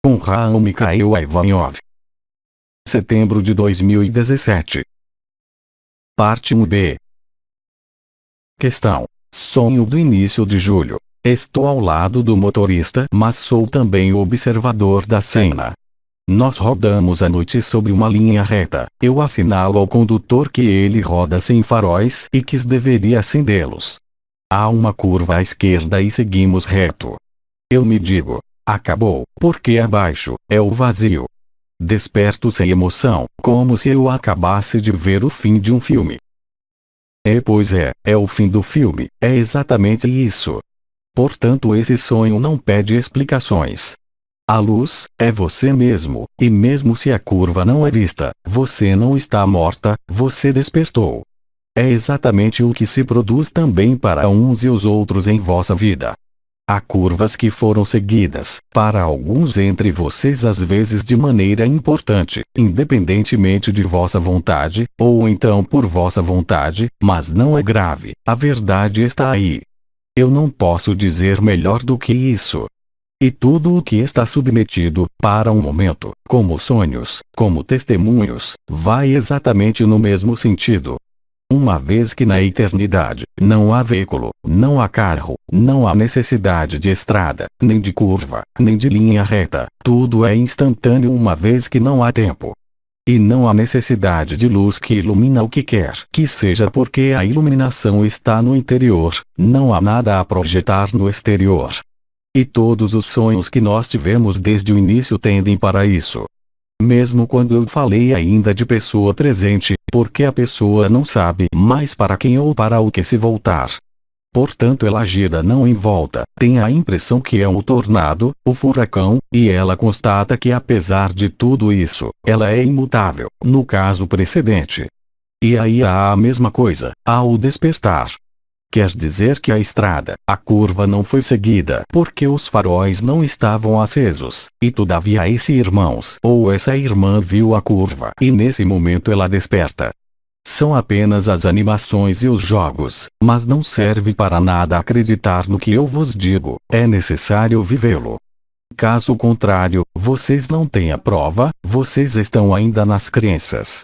com Raul Mikhail Ivanov. Setembro de 2017. Parte 1b. Questão. Sonho do início de julho. Estou ao lado do motorista, mas sou também o observador da cena. Nós rodamos a noite sobre uma linha reta. Eu assinalo ao condutor que ele roda sem faróis e que deveria acendê-los. Há uma curva à esquerda e seguimos reto. Eu me digo: acabou, porque abaixo é o vazio. Desperto sem emoção, como se eu acabasse de ver o fim de um filme. Pois é o fim do filme, é exatamente isso. Portanto, esse sonho não pede explicações. A luz é você mesmo, e mesmo se a curva não é vista, você não está morta, você despertou. É exatamente o que se produz também para uns e os outros em vossa vida. Há curvas que foram seguidas, para alguns entre vocês às vezes de maneira importante, independentemente de vossa vontade, ou então por vossa vontade, mas não é grave, a verdade está aí. Eu não posso dizer melhor do que isso. E tudo o que está submetido, para um momento, como sonhos, como testemunhos, vai exatamente no mesmo sentido. Uma vez que na eternidade, não há veículo, não há carro, não há necessidade de estrada, nem de curva, nem de linha reta, tudo é instantâneo uma vez que não há tempo. E não há necessidade de luz que ilumina o que quer que seja porque a iluminação está no interior, não há nada a projetar no exterior. E todos os sonhos que nós tivemos desde o início tendem para isso. Mesmo quando eu falei ainda de pessoa presente, porque a pessoa não sabe mais para quem ou para o que se voltar. Portanto, ela gira não em volta, tem a impressão que é um tornado, o furacão, e ela constata que apesar de tudo isso, ela é imutável, no caso precedente. E aí há a mesma coisa, há o despertar. Quer dizer que a estrada, a curva não foi seguida porque os faróis não estavam acesos, e todavia esse irmãos ou essa irmã viu a curva e nesse momento ela desperta. São apenas as animações e os jogos, mas não serve para nada acreditar no que eu vos digo, é necessário vivê-lo. Caso contrário, vocês não têm a prova, vocês estão ainda nas crenças.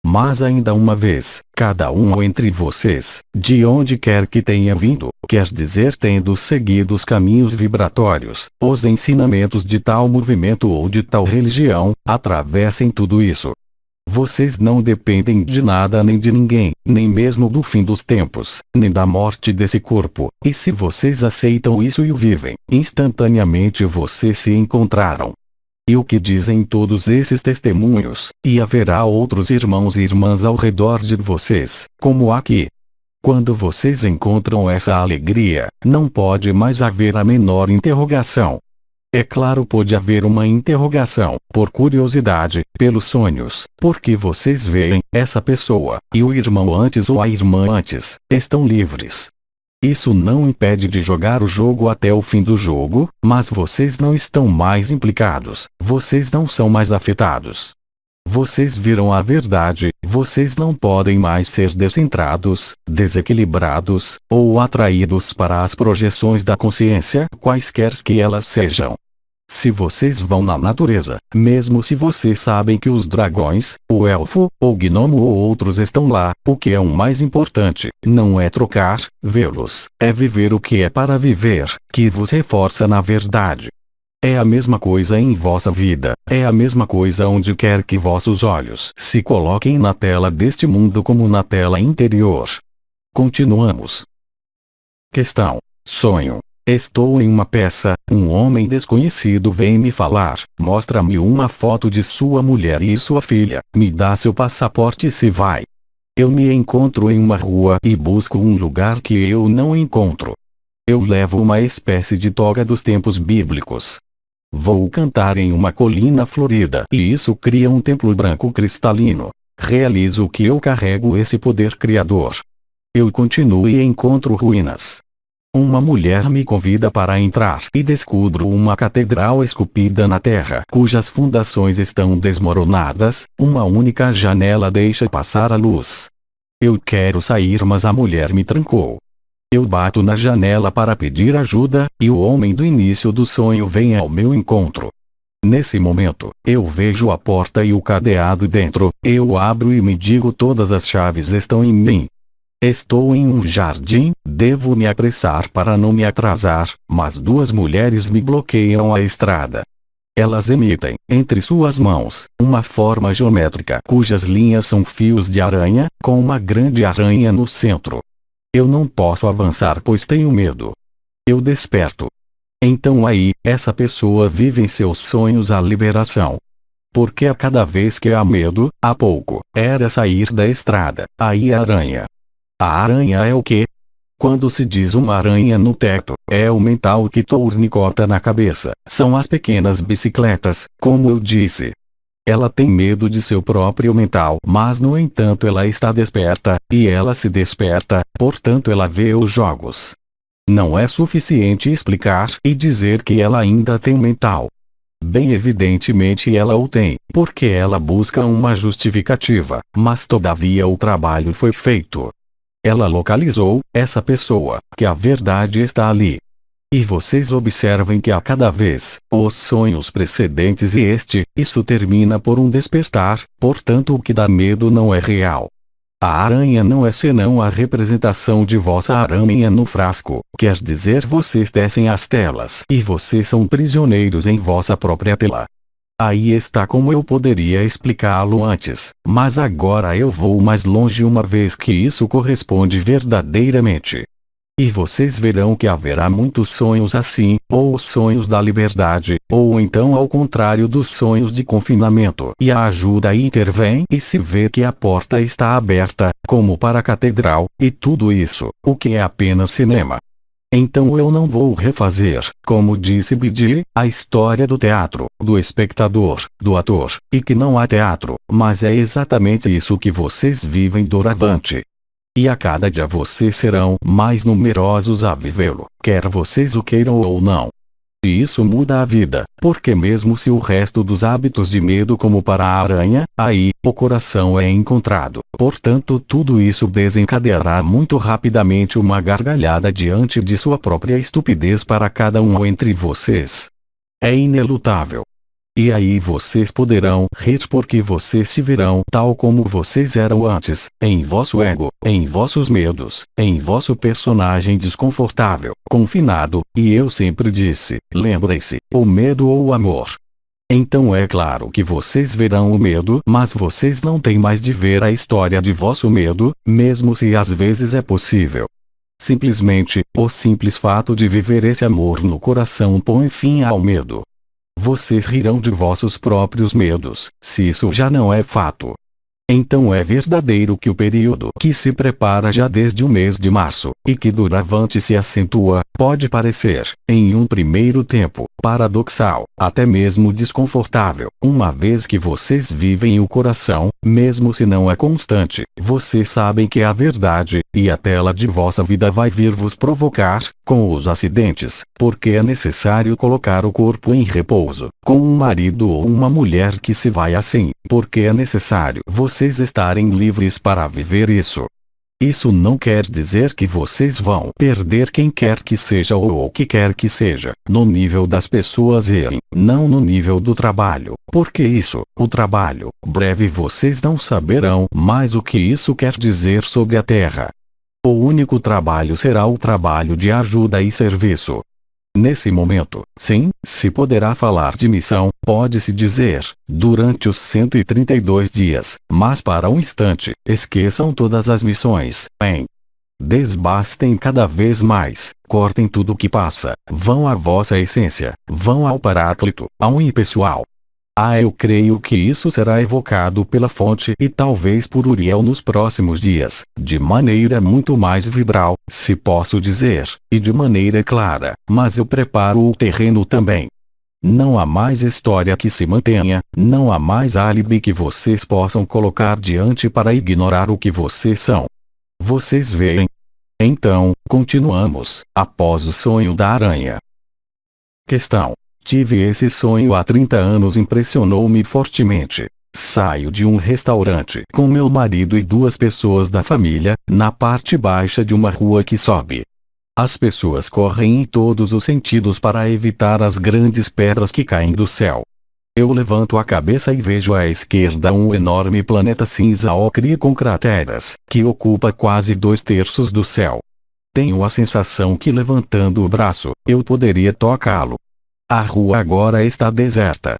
Mas ainda uma vez, cada um entre vocês, de onde quer que tenha vindo, quer dizer tendo seguido os caminhos vibratórios, os ensinamentos de tal movimento ou de tal religião, atravessem tudo isso. Vocês não dependem de nada nem de ninguém, nem mesmo do fim dos tempos, nem da morte desse corpo, e se vocês aceitam isso e o vivem, instantaneamente vocês se encontraram. E o que dizem todos esses testemunhos, e haverá outros irmãos e irmãs ao redor de vocês, como aqui. Quando vocês encontram essa alegria, não pode mais haver a menor interrogação. É claro, pode haver uma interrogação, por curiosidade, pelos sonhos, porque vocês veem essa pessoa, e o irmão antes ou a irmã antes, estão livres. Isso não impede de jogar o jogo até o fim do jogo, mas vocês não estão mais implicados, vocês não são mais afetados. Vocês viram a verdade, vocês não podem mais ser descentrados, desequilibrados, ou atraídos para as projeções da consciência, quaisquer que elas sejam. Se vocês vão na natureza, mesmo se vocês sabem que os dragões, o elfo, o gnomo ou outros estão lá, o que é o mais importante, não é trocar, vê-los, é viver o que é para viver, que vos reforça na verdade. É a mesma coisa em vossa vida, é a mesma coisa onde quer que vossos olhos se coloquem na tela deste mundo como na tela interior. Continuamos. Questão. Sonho. Estou em uma peça, um homem desconhecido vem me falar, mostra-me uma foto de sua mulher e sua filha, me dá seu passaporte se vai. Eu me encontro em uma rua e busco um lugar que eu não encontro. Eu levo uma espécie de toga dos tempos bíblicos. Vou cantar em uma colina florida e isso cria um templo branco cristalino. Realizo o que eu carrego esse poder criador. Eu continuo e encontro ruínas. Uma mulher me convida para entrar e descubro uma catedral esculpida na terra cujas fundações estão desmoronadas, uma única janela deixa passar a luz. Eu quero sair mas a mulher me trancou. Eu bato na janela para pedir ajuda, e o homem do início do sonho vem ao meu encontro. Nesse momento, eu vejo a porta e o cadeado dentro, eu abro e me digo todas as chaves estão em mim. Estou em um jardim, devo me apressar para não me atrasar, mas duas mulheres me bloqueiam a estrada. Elas emitem, entre suas mãos, uma forma geométrica cujas linhas são fios de aranha, com uma grande aranha no centro. Eu não posso avançar pois tenho medo. Eu desperto. Então aí, essa pessoa vive em seus sonhos a liberação. Porque a cada vez que há medo, há pouco, era sair da estrada, aí a aranha. A aranha é o quê? Quando se diz uma aranha no teto, é o mental que tournicota na cabeça, são as pequenas bicicletas, como eu disse. Ela tem medo de seu próprio mental, mas no entanto ela está desperta, e ela se desperta, portanto ela vê os jogos. Não é suficiente explicar e dizer que ela ainda tem mental. Bem evidentemente ela o tem, porque ela busca uma justificativa, mas todavia o trabalho foi feito. Ela localizou, essa pessoa, que a verdade está ali. E vocês observem que a cada vez, os sonhos precedentes e isso termina por um despertar, portanto o que dá medo não é real. A aranha não é senão a representação de vossa aranha no frasco, quer dizer vocês tecem as telas e vocês são prisioneiros em vossa própria tela. Aí está como eu poderia explicá-lo antes, mas agora eu vou mais longe uma vez que isso corresponde verdadeiramente. E vocês verão que haverá muitos sonhos assim, ou os sonhos da liberdade, ou então ao contrário dos sonhos de confinamento. E a ajuda intervém e se vê que a porta está aberta, como para a catedral, e tudo isso, o que é apenas cinema. Então eu não vou refazer, como disse Bidi, a história do teatro, do espectador, do ator, e que não há teatro, mas é exatamente isso que vocês vivem doravante. E a cada dia vocês serão mais numerosos a vivê-lo, quer vocês o queiram ou não. E isso muda a vida, porque mesmo se o resto dos hábitos de medo como para a aranha, aí, o coração é encontrado. Portanto tudo isso desencadeará muito rapidamente uma gargalhada diante de sua própria estupidez para cada um entre vocês. É inelutável. E aí vocês poderão rir porque vocês se verão tal como vocês eram antes, em vosso ego, em vossos medos, em vosso personagem desconfortável, confinado, e eu sempre disse, lembrem-se, o medo ou o amor. Então é claro que vocês verão o medo, mas vocês não têm mais de ver a história de vosso medo, mesmo se às vezes é possível. Simplesmente, o simples fato de viver esse amor no coração põe fim ao medo. Vocês rirão de vossos próprios medos, se isso já não é fato. Então é verdadeiro que o período que se prepara já desde o mês de março, e que doravante se acentua, pode parecer, em um primeiro tempo, paradoxal, até mesmo desconfortável, uma vez que vocês vivem o coração, mesmo se não é constante, vocês sabem que é a verdade, e a tela de vossa vida vai vir vos provocar, com os acidentes, porque é necessário colocar o corpo em repouso, com um marido ou uma mulher que se vai assim, porque é necessário vocês estarem livres para viver isso. Isso não quer dizer que vocês vão perder quem quer que seja ou o que quer que seja, no nível das pessoas e não no nível do trabalho, porque isso, o trabalho, breve vocês não saberão mais o que isso quer dizer sobre a Terra. O único trabalho será o trabalho de ajuda e serviço. Nesse momento, sim, se poderá falar de missão, pode-se dizer, durante os 132 dias, mas para um instante, esqueçam todas as missões, desbastem cada vez mais, cortem tudo que passa, vão à vossa essência, vão ao Paráclito, ao impessoal. Eu creio que isso será evocado pela fonte e talvez por Uriel nos próximos dias, de maneira muito mais vibral, se posso dizer, e de maneira clara, mas eu preparo o terreno também. Não há mais história que se mantenha, não há mais álibi que vocês possam colocar diante para ignorar o que vocês são. Vocês veem? Então, continuamos, após o sonho da aranha. Questão. Tive esse sonho há 30 anos, impressionou-me fortemente. Saio de um restaurante com meu marido e duas pessoas da família, na parte baixa de uma rua que sobe. As pessoas correm em todos os sentidos para evitar as grandes pedras que caem do céu. Eu levanto a cabeça e vejo à esquerda um enorme planeta cinza ocre com crateras, que ocupa quase 2/3 do céu. Tenho a sensação que levantando o braço, eu poderia tocá-lo. A rua agora está deserta.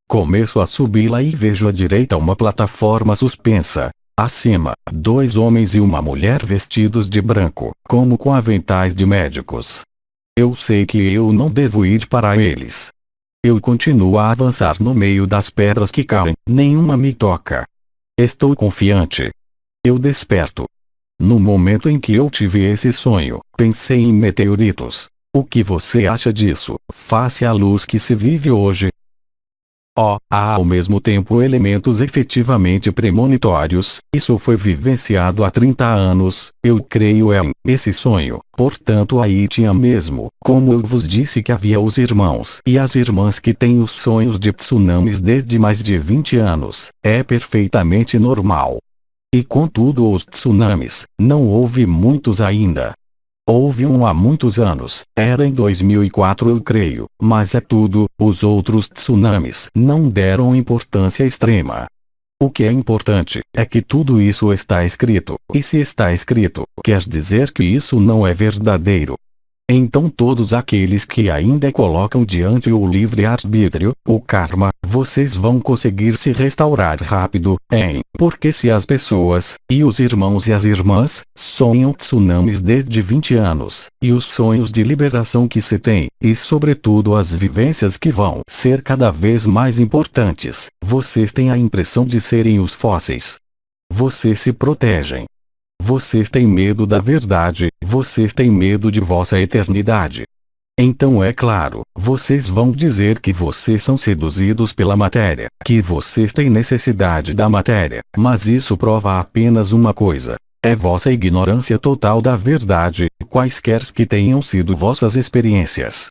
Começo a subi-la e vejo à direita uma plataforma suspensa. Acima, 2 homens e uma mulher vestidos de branco, como com aventais de médicos. Eu sei que eu não devo ir para eles. Eu continuo a avançar no meio das pedras que caem, nenhuma me toca. Estou confiante. Eu desperto. No momento em que eu tive esse sonho, pensei em meteoritos. O que você acha disso, face à luz que se vive hoje? Há ao mesmo tempo elementos efetivamente premonitórios. Isso foi vivenciado há 30 anos, eu creio em esse sonho. Portanto aí tinha mesmo, como eu vos disse que havia os irmãos e as irmãs que têm os sonhos de tsunamis desde mais de 20 anos. É perfeitamente normal. E contudo os tsunamis, não houve muitos ainda. Houve um há muitos anos, era em 2004 eu creio, mas é tudo, os outros tsunamis não deram importância extrema. O que é importante, é que tudo isso está escrito, e se está escrito, quer dizer que isso não é verdadeiro. Então todos aqueles que ainda colocam diante o livre-arbítrio, o karma, vocês vão conseguir se restaurar rápido, porque se as pessoas, e os irmãos e as irmãs, sonham tsunamis desde 20 anos, e os sonhos de liberação que se tem, e sobretudo as vivências que vão ser cada vez mais importantes, vocês têm a impressão de serem os fósseis. Vocês se protegem. Vocês têm medo da verdade, vocês têm medo de vossa eternidade. Então é claro, vocês vão dizer que vocês são seduzidos pela matéria, que vocês têm necessidade da matéria, mas isso prova apenas uma coisa. É vossa ignorância total da verdade, quaisquer que tenham sido vossas experiências.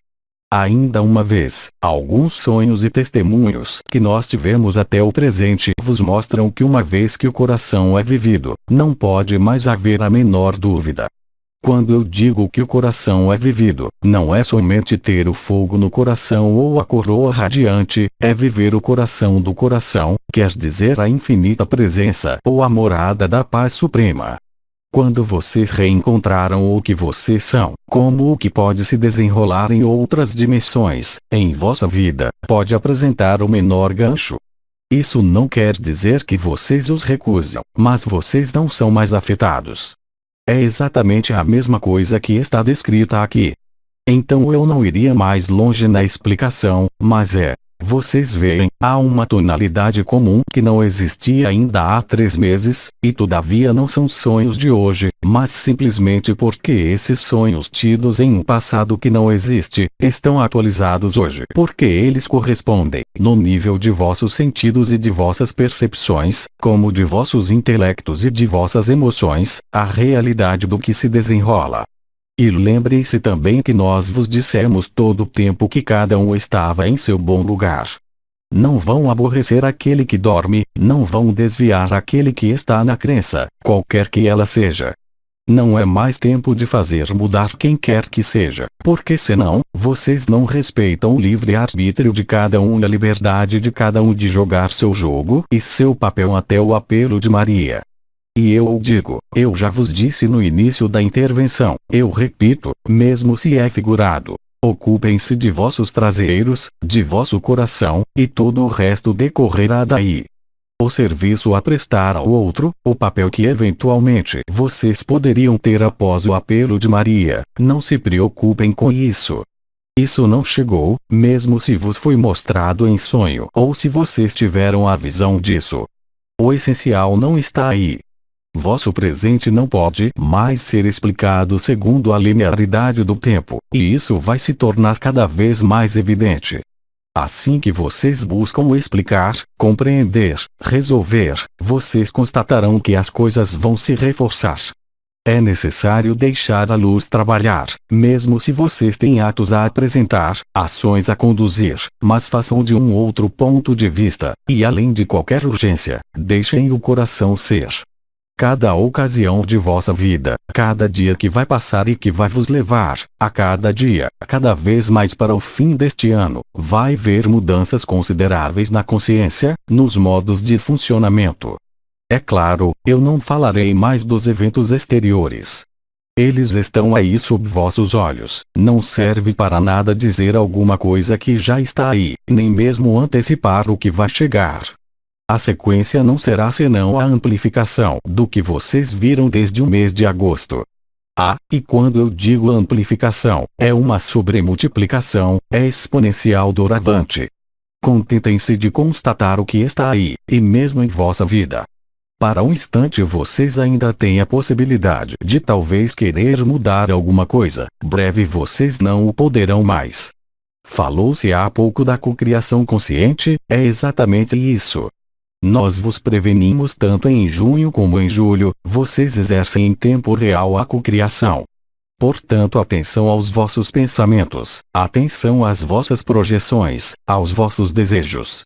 Ainda uma vez, alguns sonhos e testemunhos que nós tivemos até o presente vos mostram que uma vez que o coração é vivido, não pode mais haver a menor dúvida. Quando eu digo que o coração é vivido, não é somente ter o fogo no coração ou a coroa radiante, é viver o coração do coração, quer dizer a infinita presença ou a morada da paz suprema. Quando vocês reencontraram o que vocês são, como o que pode se desenrolar em outras dimensões, em vossa vida, pode apresentar o menor gancho. Isso não quer dizer que vocês os recusam, mas vocês não são mais afetados. É exatamente a mesma coisa que está descrita aqui. Então eu não iria mais longe na explicação, mas vocês veem, há uma tonalidade comum que não existia ainda há 3 meses, e todavia não são sonhos de hoje, mas simplesmente porque esses sonhos tidos em um passado que não existe, estão atualizados hoje. Porque eles correspondem, no nível de vossos sentidos e de vossas percepções, como de vossos intelectos e de vossas emoções, à realidade do que se desenrola. E lembre-se também que nós vos dissemos todo o tempo que cada um estava em seu bom lugar. Não vão aborrecer aquele que dorme, não vão desviar aquele que está na crença, qualquer que ela seja. Não é mais tempo de fazer mudar quem quer que seja, porque senão, vocês não respeitam o livre-arbítrio de cada um e a liberdade de cada um de jogar seu jogo e seu papel até o apelo de Maria. E eu digo, eu já vos disse no início da intervenção, eu repito, mesmo se é figurado, ocupem-se de vossos traseiros, de vosso coração, e todo o resto decorrerá daí. O serviço a prestar ao outro, o papel que eventualmente vocês poderiam ter após o apelo de Maria, não se preocupem com isso. Isso não chegou, mesmo se vos foi mostrado em sonho ou se vocês tiveram a visão disso. O essencial não está aí. Vosso presente não pode mais ser explicado segundo a linearidade do tempo, e isso vai se tornar cada vez mais evidente. Assim que vocês buscam explicar, compreender, resolver, vocês constatarão que as coisas vão se reforçar. É necessário deixar a luz trabalhar, mesmo se vocês têm atos a apresentar, ações a conduzir, mas façam de um outro ponto de vista, e além de qualquer urgência, deixem o coração ser. Cada ocasião de vossa vida, cada dia que vai passar e que vai vos levar, a cada dia, cada vez mais para o fim deste ano, vai ver mudanças consideráveis na consciência, nos modos de funcionamento. É claro, eu não falarei mais dos eventos exteriores. Eles estão aí sob vossos olhos, não serve para nada dizer alguma coisa que já está aí, nem mesmo antecipar o que vai chegar. A sequência não será senão a amplificação do que vocês viram desde o mês de agosto. E quando eu digo amplificação, é uma sobremultiplicação, é exponencial doravante. Contentem-se de constatar o que está aí, e mesmo em vossa vida. Para um instante vocês ainda têm a possibilidade de talvez querer mudar alguma coisa, breve vocês não o poderão mais. Falou-se há pouco da cocriação consciente, é exatamente isso. Nós vos prevenimos tanto em junho como em julho, vocês exercem em tempo real a cocriação. Portanto, atenção aos vossos pensamentos, atenção às vossas projeções, aos vossos desejos.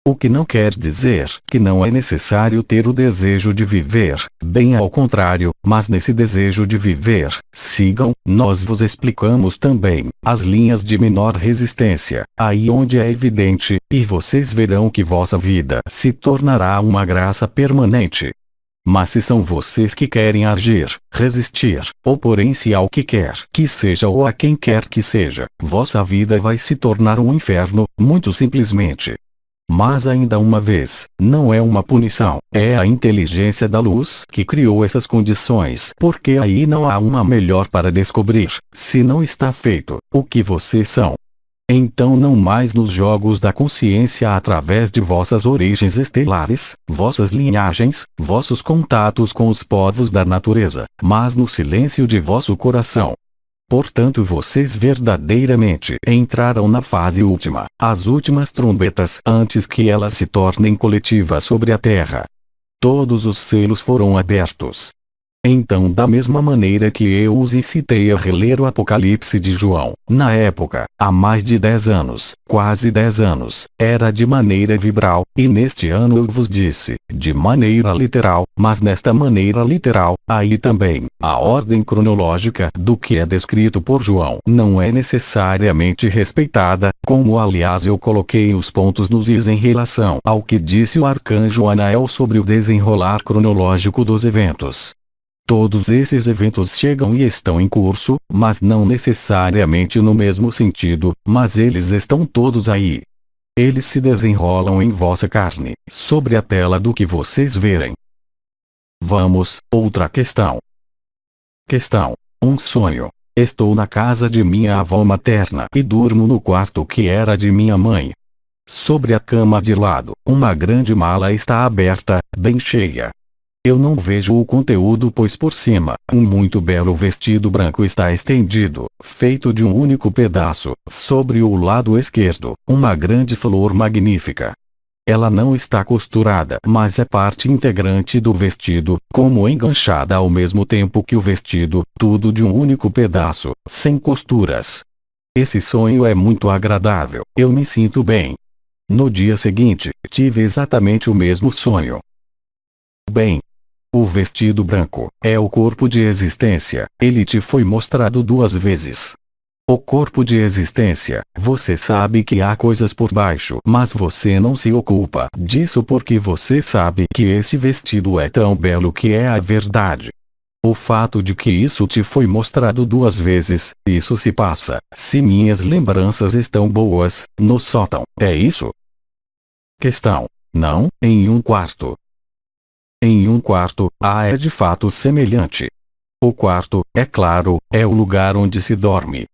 O que não quer dizer que não é necessário ter o desejo de viver, bem ao contrário, mas nesse desejo de viver, sigam, nós vos explicamos também, as linhas de menor resistência, aí onde é evidente, e vocês verão que vossa vida se tornará uma graça permanente. Mas se são vocês que querem agir, resistir, oporem-se ao que quer que seja ou a quem quer que seja, vossa vida vai se tornar um inferno, muito simplesmente. Mas ainda uma vez, não é uma punição, é a inteligência da luz que criou essas condições, porque aí não há uma melhor para descobrir, se não está feito, o que vocês são. Então não mais nos jogos da consciência através de vossas origens estelares, vossas linhagens, vossos contatos com os povos da natureza, mas no silêncio de vosso coração. Portanto vocês verdadeiramente entraram na fase última, as últimas trombetas antes que elas se tornem coletivas sobre a Terra. Todos os selos foram abertos. Então, da mesma maneira que eu os incitei a reler o Apocalipse de João, na época, há mais de 10 anos, quase 10 anos, era de maneira vibral, e neste ano eu vos disse, de maneira literal, mas nesta maneira literal, aí também, a ordem cronológica do que é descrito por João não é necessariamente respeitada, como aliás eu coloquei os pontos nos is em relação ao que disse o arcanjo Anael sobre o desenrolar cronológico dos eventos. Todos esses eventos chegam e estão em curso, mas não necessariamente no mesmo sentido, mas eles estão todos aí. Eles se desenrolam em vossa carne, sobre a tela do que vocês verem. Vamos, outra questão. Questão: um sonho. Estou na casa de minha avó materna e durmo no quarto que era de minha mãe. Sobre a cama de lado, uma grande mala está aberta, bem cheia. Eu não vejo o conteúdo pois por cima, um muito belo vestido branco está estendido, feito de um único pedaço, sobre o lado esquerdo, uma grande flor magnífica. Ela não está costurada, mas é parte integrante do vestido, como enganchada ao mesmo tempo que o vestido, tudo de um único pedaço, sem costuras. Esse sonho é muito agradável, eu me sinto bem. No dia seguinte, tive exatamente o mesmo sonho. Bem, o vestido branco é o corpo de existência, ele te foi mostrado 2 vezes. O corpo de existência, você sabe que há coisas por baixo, mas você não se ocupa disso porque você sabe que esse vestido é tão belo que é a verdade. O fato de que isso te foi mostrado 2 vezes, isso se passa, se minhas lembranças estão boas, no sótão, é isso? Questão: não, em um quarto. Em um quarto, é de fato semelhante. O quarto, é claro, é o lugar onde se dorme.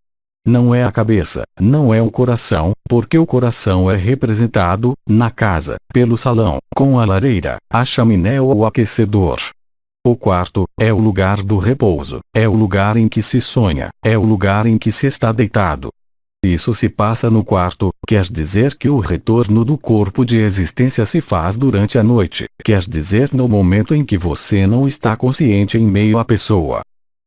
Não é a cabeça, não é o coração, porque o coração é representado, na casa, pelo salão, com a lareira, a chaminé ou o aquecedor. O quarto, é o lugar do repouso, é o lugar em que se sonha, é o lugar em que se está deitado. Isso se passa no quarto, quer dizer que o retorno do corpo de existência se faz durante a noite, quer dizer no momento em que você não está consciente em meio à pessoa.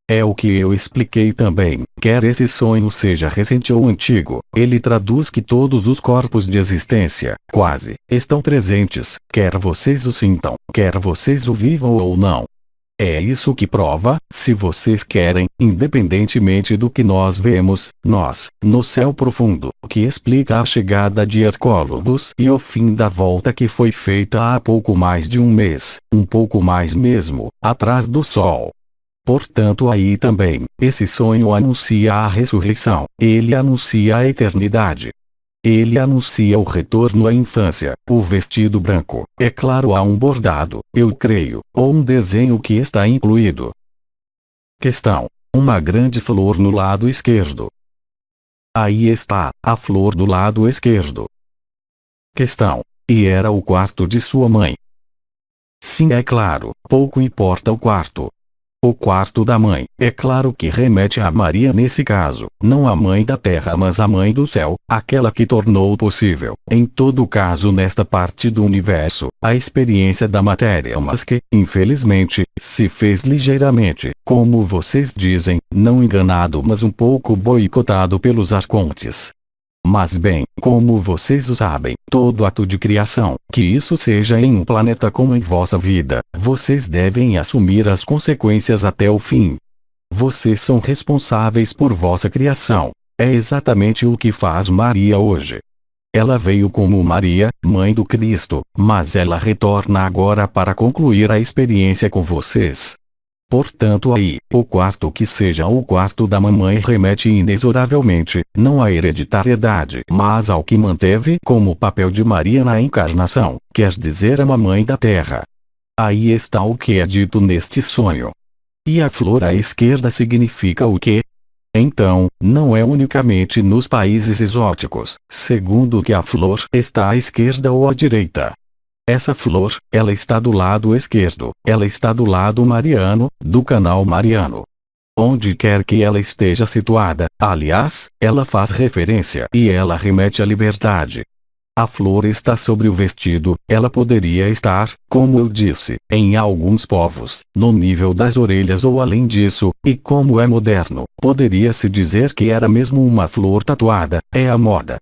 É o que eu expliquei também, quer esse sonho seja recente ou antigo, ele traduz que todos os corpos de existência, quase, estão presentes, quer vocês o sintam, quer vocês o vivam ou não. É isso que prova, se vocês querem, independentemente do que nós vemos, nós, no céu profundo, que explica a chegada de Hercólogos e o fim da volta que foi feita há pouco mais de um mês, um pouco mais mesmo, atrás do Sol. Portanto, aí também, esse sonho anuncia a ressurreição, ele anuncia a eternidade. Ele anuncia o retorno à infância, o vestido branco, é claro, há um bordado, eu creio, ou um desenho que está incluído. Questão: uma grande flor no lado esquerdo. Aí está, a flor do lado esquerdo. Questão: e era o quarto de sua mãe? Sim, é claro, pouco importa o quarto. O quarto da mãe, é claro que remete a Maria nesse caso, não a mãe da terra mas a mãe do céu, aquela que tornou possível, em todo caso nesta parte do universo, a experiência da matéria mas que, infelizmente, se fez ligeiramente, como vocês dizem, não enganado mas um pouco boicotado pelos arcontes. Mas bem, como vocês o sabem, todo ato de criação, que isso seja em um planeta como em vossa vida, vocês devem assumir as consequências até o fim. Vocês são responsáveis por vossa criação. É exatamente o que faz Maria hoje. Ela veio como Maria, mãe do Cristo, mas ela retorna agora para concluir a experiência com vocês. Portanto, aí, o quarto que seja o quarto da mamãe remete inexoravelmente, não à hereditariedade, mas ao que manteve como papel de Maria na encarnação, quer dizer a mamãe da terra. Aí está o que é dito neste sonho. E a flor à esquerda significa o quê? Então, não é unicamente nos países exóticos, segundo que a flor está à esquerda ou à direita. Essa flor, ela está do lado esquerdo, ela está do lado mariano, do canal mariano. Onde quer que ela esteja situada, aliás, ela faz referência e ela remete à liberdade. A flor está sobre o vestido, ela poderia estar, como eu disse, em alguns povos, no nível das orelhas ou além disso, e como é moderno, poderia-se dizer que era mesmo uma flor tatuada, é a moda.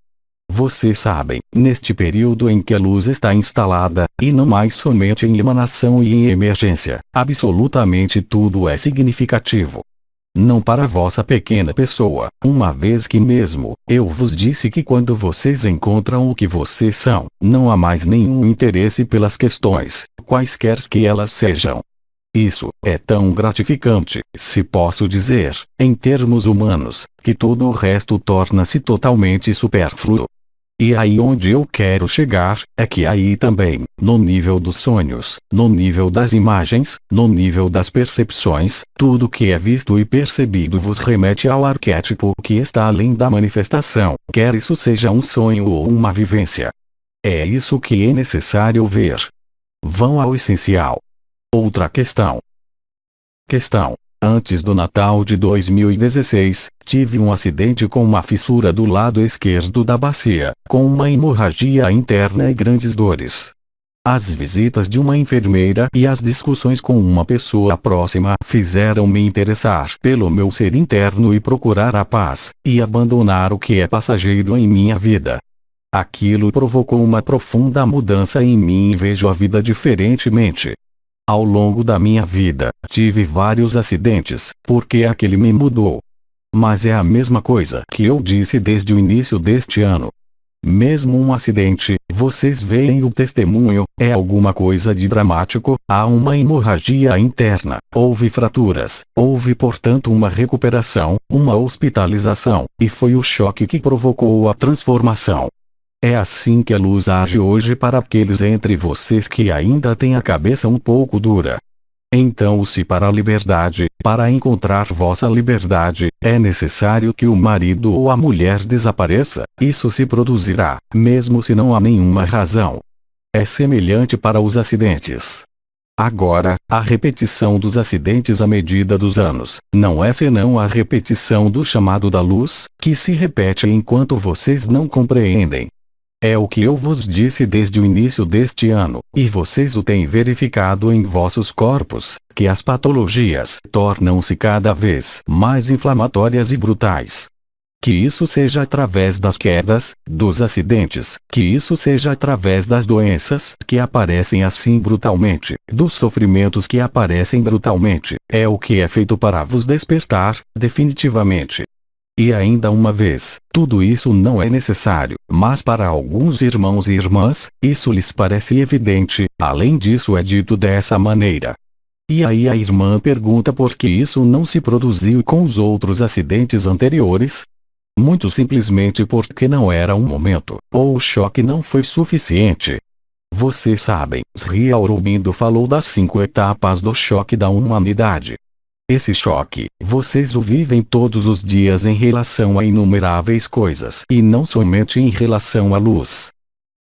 Vocês sabem, neste período em que a luz está instalada, e não mais somente em emanação e em emergência, absolutamente tudo é significativo. Não para vossa pequena pessoa, uma vez que mesmo, eu vos disse que quando vocês encontram o que vocês são, não há mais nenhum interesse pelas questões, quaisquer que elas sejam. Isso é tão gratificante, se posso dizer, em termos humanos, que todo o resto torna-se totalmente supérfluo. E aí onde eu quero chegar, é que aí também, no nível dos sonhos, no nível das imagens, no nível das percepções, tudo que é visto e percebido vos remete ao arquétipo que está além da manifestação, quer isso seja um sonho ou uma vivência. É isso que é necessário ver. Vão ao essencial. Outra questão. Questão: antes do Natal de 2016, tive um acidente com uma fissura do lado esquerdo da bacia, com uma hemorragia interna e grandes dores. As visitas de uma enfermeira e as discussões com uma pessoa próxima fizeram-me interessar pelo meu ser interno e procurar a paz, e abandonar o que é passageiro em minha vida. Aquilo provocou uma profunda mudança em mim e vejo a vida diferentemente. Ao longo da minha vida, tive vários acidentes, porque aquele me mudou. Mas é a mesma coisa que eu disse desde o início deste ano. Mesmo um acidente, vocês veem o testemunho, é alguma coisa de dramático, há uma hemorragia interna, houve fraturas, houve portanto uma recuperação, uma hospitalização, e foi o choque que provocou a transformação. É assim que a luz age hoje para aqueles entre vocês que ainda têm a cabeça um pouco dura. Então, se para a liberdade, para encontrar vossa liberdade, é necessário que o marido ou a mulher desapareça, isso se produzirá, mesmo se não há nenhuma razão. É semelhante para os acidentes. Agora, a repetição dos acidentes à medida dos anos, não é senão a repetição do chamado da luz, que se repete enquanto vocês não compreendem. É o que eu vos disse desde o início deste ano, e vocês o têm verificado em vossos corpos, que as patologias tornam-se cada vez mais inflamatórias e brutais. Que isso seja através das quedas, dos acidentes, que isso seja através das doenças que aparecem assim brutalmente, dos sofrimentos que aparecem brutalmente, é o que é feito para vos despertar, definitivamente. E ainda uma vez, tudo isso não é necessário, mas para alguns irmãos e irmãs, isso lhes parece evidente, além disso é dito dessa maneira. E aí a irmã pergunta por que isso não se produziu com os outros acidentes anteriores? Muito simplesmente porque não era um momento, ou o choque não foi suficiente. Vocês sabem, Sri Aurobindo falou das 5 etapas do choque da humanidade. Esse choque, vocês o vivem todos os dias em relação a inumeráveis coisas e não somente em relação à luz.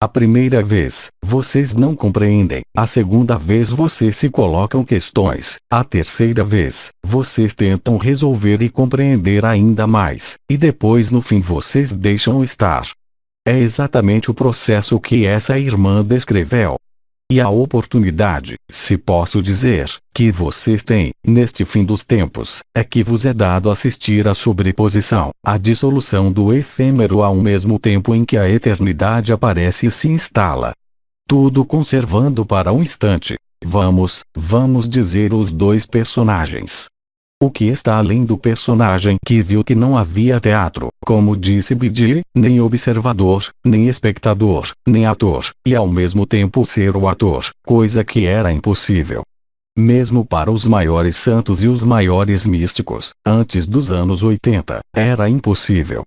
A primeira vez, vocês não compreendem. A segunda vez vocês se colocam questões. A terceira vez, vocês tentam resolver e compreender ainda mais. E depois no fim vocês deixam estar. É exatamente o processo que essa irmã descreveu. E a oportunidade, se posso dizer, que vocês têm, neste fim dos tempos, é que vos é dado assistir à sobreposição, à dissolução do efêmero ao mesmo tempo em que a eternidade aparece e se instala. Tudo conservando para um instante. Vamos dizer os dois personagens. O que está além do personagem que viu que não havia teatro, como disse Bidi, nem observador, nem espectador, nem ator, e ao mesmo tempo ser o ator, coisa que era impossível. Mesmo para os maiores santos e os maiores místicos, antes dos anos 80, era impossível.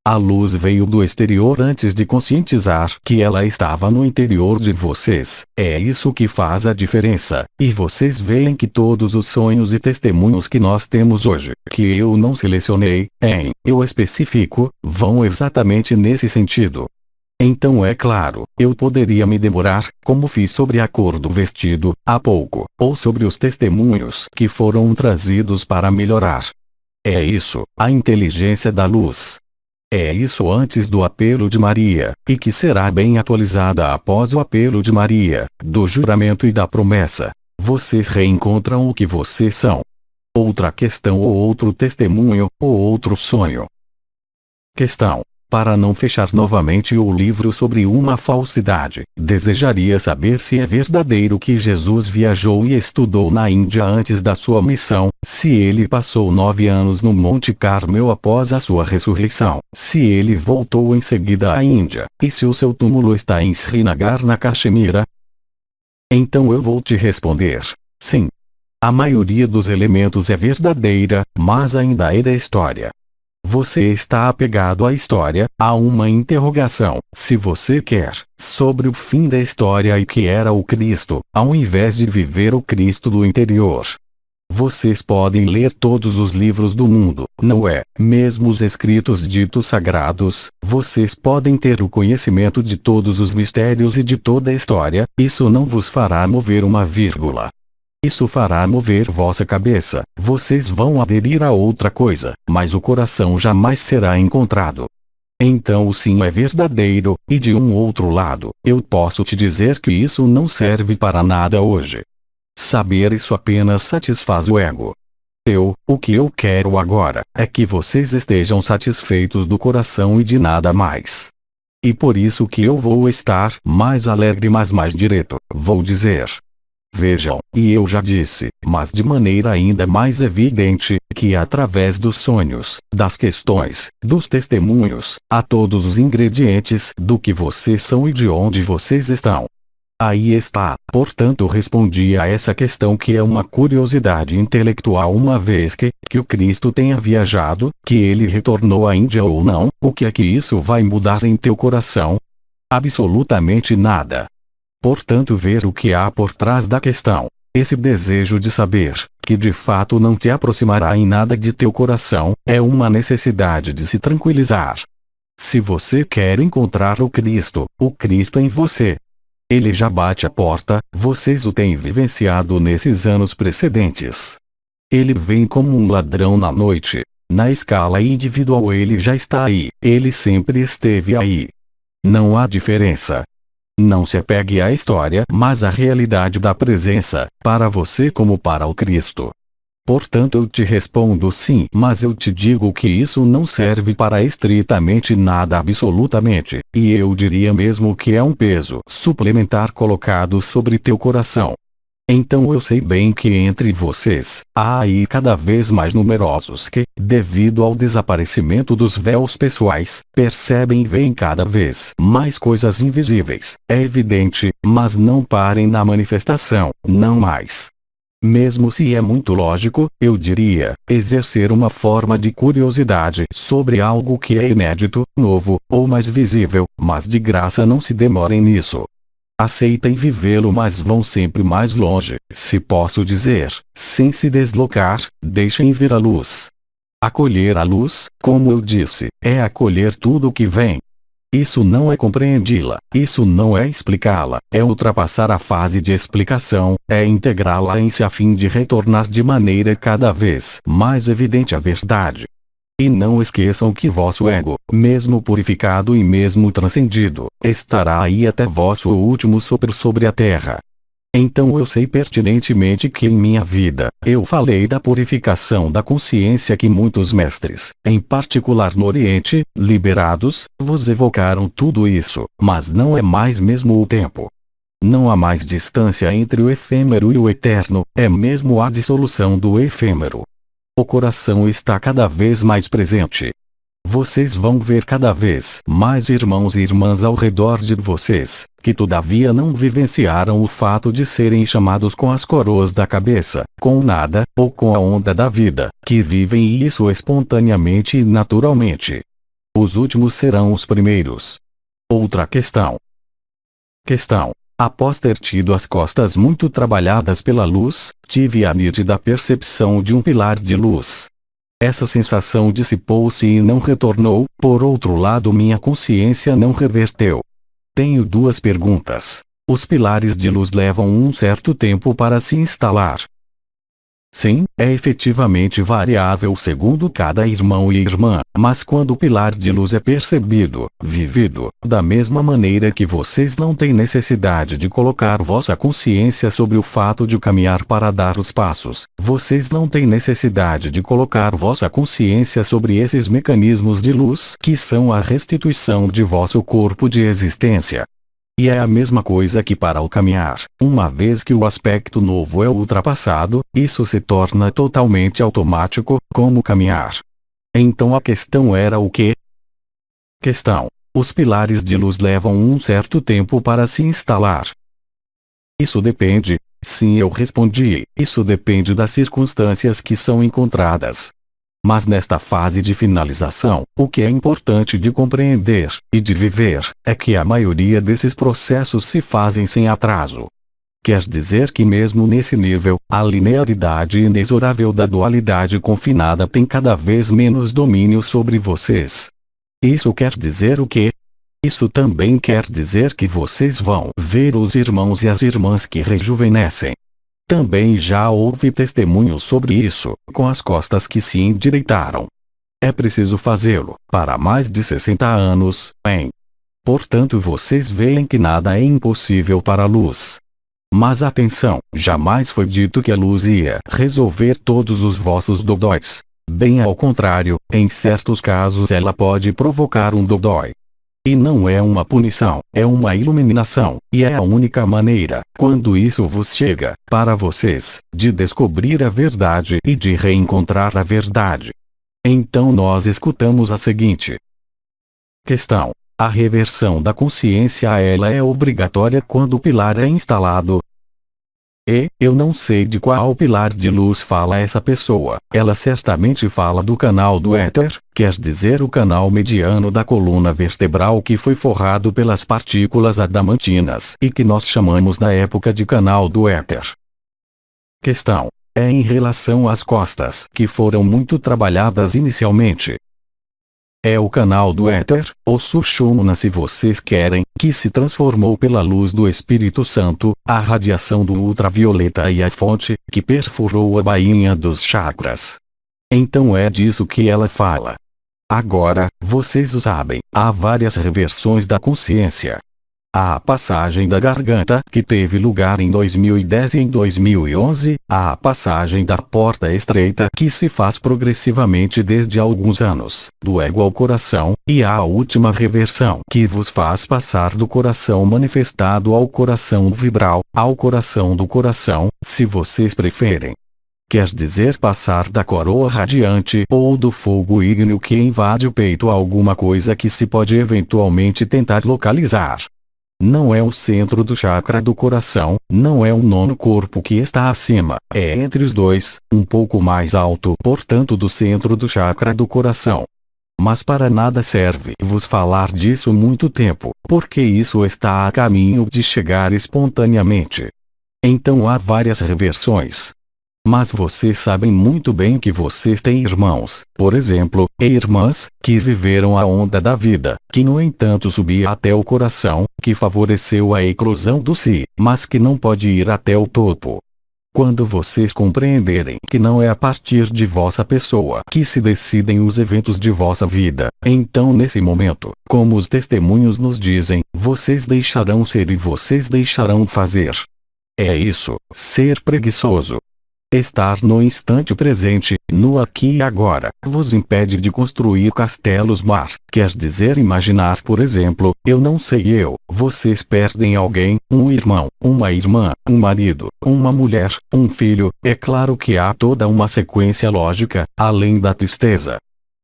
A luz veio do exterior antes de conscientizar que ela estava no interior de vocês. É isso que faz a diferença. E vocês veem que todos os sonhos e testemunhos que nós temos hoje, que eu não selecionei, eu especifico, vão exatamente nesse sentido. Então é claro, eu poderia me demorar, como fiz sobre a cor do vestido, há pouco, ou sobre os testemunhos que foram trazidos para melhorar. É isso, a inteligência da luz. É isso antes do apelo de Maria, e que será bem atualizada após o apelo de Maria, do juramento e da promessa. Vocês reencontram o que vocês são. Outra questão ou outro testemunho, ou outro sonho. Questão. Para não fechar novamente o livro sobre uma falsidade, desejaria saber se é verdadeiro que Jesus viajou e estudou na Índia antes da sua missão, se ele passou 9 anos no Monte Carmel após a sua ressurreição, se ele voltou em seguida à Índia, e se o seu túmulo está em Srinagar na Caxemira. Então eu vou te responder, sim. A maioria dos elementos é verdadeira, mas ainda é da história. Você está apegado à história, a uma interrogação, se você quer, sobre o fim da história e que era o Cristo, ao invés de viver o Cristo do interior. Vocês podem ler todos os livros do mundo, não é? Mesmo os escritos ditos sagrados, vocês podem ter o conhecimento de todos os mistérios e de toda a história, isso não vos fará mover uma vírgula. Isso fará mover vossa cabeça, vocês vão aderir a outra coisa, mas o coração jamais será encontrado. Então o sim é verdadeiro, e de um outro lado, eu posso te dizer que isso não serve para nada hoje. Saber isso apenas satisfaz o ego. O que eu quero agora, é que vocês estejam satisfeitos do coração e de nada mais. E por isso que eu vou estar mais alegre mas mais direto, vou dizer. Vejam, e eu já disse, mas de maneira ainda mais evidente, que através dos sonhos, das questões, dos testemunhos, há todos os ingredientes do que vocês são e de onde vocês estão. Aí está, portanto respondi a essa questão que é uma curiosidade intelectual uma vez que o Cristo tenha viajado, que ele retornou à Índia ou não, o que é que isso vai mudar em teu coração? Absolutamente nada. Portanto ver o que há por trás da questão, esse desejo de saber, que de fato não te aproximará em nada de teu coração, é uma necessidade de se tranquilizar. Se você quer encontrar o Cristo em você, ele já bate a porta, vocês o têm vivenciado nesses anos precedentes. Ele vem como um ladrão na noite. Na escala individual ele já está aí, ele sempre esteve aí. Não há diferença. Não se apegue à história, mas à realidade da presença, para você como para o Cristo. Portanto eu te respondo sim, mas eu te digo que isso não serve para estritamente nada absolutamente, e eu diria mesmo que é um peso suplementar colocado sobre teu coração. Então eu sei bem que entre vocês, há aí cada vez mais numerosos que, devido ao desaparecimento dos véus pessoais, percebem e veem cada vez mais coisas invisíveis. É evidente, mas não parem na manifestação, não mais. Mesmo se é muito lógico, eu diria, exercer uma forma de curiosidade sobre algo que é inédito, novo, ou mais visível, mas de graça não se demorem nisso. Aceitem vivê-lo, mas vão sempre mais longe, se posso dizer, sem se deslocar, deixem vir a luz. Acolher a luz, como eu disse, é acolher tudo o que vem. Isso não é compreendi-la, isso não é explicá-la, é ultrapassar a fase de explicação, é integrá-la em si a fim de retornar de maneira cada vez mais evidente à verdade. E não esqueçam que vosso ego, mesmo purificado e mesmo transcendido, estará aí até vosso último sopro sobre a terra. Então eu sei pertinentemente que em minha vida, eu falei da purificação da consciência que muitos mestres, em particular no Oriente, liberados, vos evocaram tudo isso, mas não é mais mesmo o tempo. Não há mais distância entre o efêmero e o eterno, é mesmo a dissolução do efêmero. O coração está cada vez mais presente. Vocês vão ver cada vez mais irmãos e irmãs ao redor de vocês, que todavia não vivenciaram o fato de serem chamados com as coroas da cabeça, com o nada, ou com a onda da vida, que vivem isso espontaneamente e naturalmente. Os últimos serão os primeiros. Outra questão. Após ter tido as costas muito trabalhadas pela luz, tive a nítida percepção de um pilar de luz. Essa sensação dissipou-se e não retornou, por outro lado minha consciência não reverteu. Tenho duas perguntas. Os pilares de luz levam um certo tempo para se instalar. Sim, é efetivamente variável segundo cada irmão e irmã, mas quando o pilar de luz é percebido, vivido, da mesma maneira que vocês não têm necessidade de colocar vossa consciência sobre o fato de caminhar para dar os passos, vocês não têm necessidade de colocar vossa consciência sobre esses mecanismos de luz que são a restituição de vosso corpo de existência. E é a mesma coisa que para o caminhar, uma vez que o aspecto novo é ultrapassado, isso se torna totalmente automático, como caminhar. Então a questão era o quê? Os pilares de luz levam um certo tempo para se instalar. Isso depende. Sim, eu respondi, isso depende das circunstâncias que são encontradas. Mas nesta fase de finalização, o que é importante de compreender, e de viver, é que a maioria desses processos se fazem sem atraso. Quer dizer que mesmo nesse nível, a linearidade inexorável da dualidade confinada tem cada vez menos domínio sobre vocês. Isso quer dizer o quê? Isso também quer dizer que vocês vão ver os irmãos e as irmãs que rejuvenescem. Também já houve testemunhos sobre isso, com as costas que se endireitaram. É preciso fazê-lo, para mais de 60 anos, hein? Portanto vocês veem que nada é impossível para a luz. Mas atenção, jamais foi dito que a luz ia resolver todos os vossos dodóis. Bem ao contrário, em certos casos ela pode provocar um dodói. E não é uma punição, é uma iluminação, e é a única maneira, quando isso vos chega, para vocês, de descobrir a verdade e de reencontrar a verdade. Então nós escutamos a seguinte questão. A reversão da consciência a ela é obrigatória quando o pilar é instalado. Eu não sei de qual pilar de luz fala essa pessoa. Ela certamente fala do canal do éter, quer dizer o canal mediano da coluna vertebral que foi forrado pelas partículas adamantinas e que nós chamamos na época de canal do éter. É em relação às costas que foram muito trabalhadas inicialmente. É o canal do éter, ou Sushumna se vocês querem, que se transformou pela luz do Espírito Santo, a radiação do ultravioleta e a fonte, que perfurou a bainha dos chakras. Então é disso que ela fala. Agora, vocês o sabem, há várias reversões da consciência. A passagem da garganta, que teve lugar em 2010 e em 2011, a passagem da porta estreita, que se faz progressivamente desde alguns anos, do ego ao coração, e a última reversão, que vos faz passar do coração manifestado ao coração vibral, ao coração do coração, se vocês preferem. Quer dizer passar da coroa radiante ou do fogo ígneo que invade o peito a alguma coisa que se pode eventualmente tentar localizar. Não é o centro do chakra do coração, não é o nono corpo que está acima, é entre os dois, um pouco mais alto, portanto do centro do chakra do coração. Mas para nada serve vos falar disso muito tempo, porque isso está a caminho de chegar espontaneamente. Então há várias reversões. Mas vocês sabem muito bem que vocês têm irmãos, por exemplo, e irmãs, que viveram a onda da vida, que no entanto subia até o coração, que favoreceu a eclosão do si, mas que não pode ir até o topo. Quando vocês compreenderem que não é a partir de vossa pessoa que se decidem os eventos de vossa vida, então nesse momento, como os testemunhos nos dizem, vocês deixarão ser e vocês deixarão fazer. É isso, ser preguiçoso. Estar no instante presente, no aqui e agora, vos impede de construir castelos mar, quer dizer imaginar por exemplo, eu não sei vocês perdem alguém, um irmão, uma irmã, um marido, uma mulher, um filho, é claro que há toda uma sequência lógica, além da tristeza.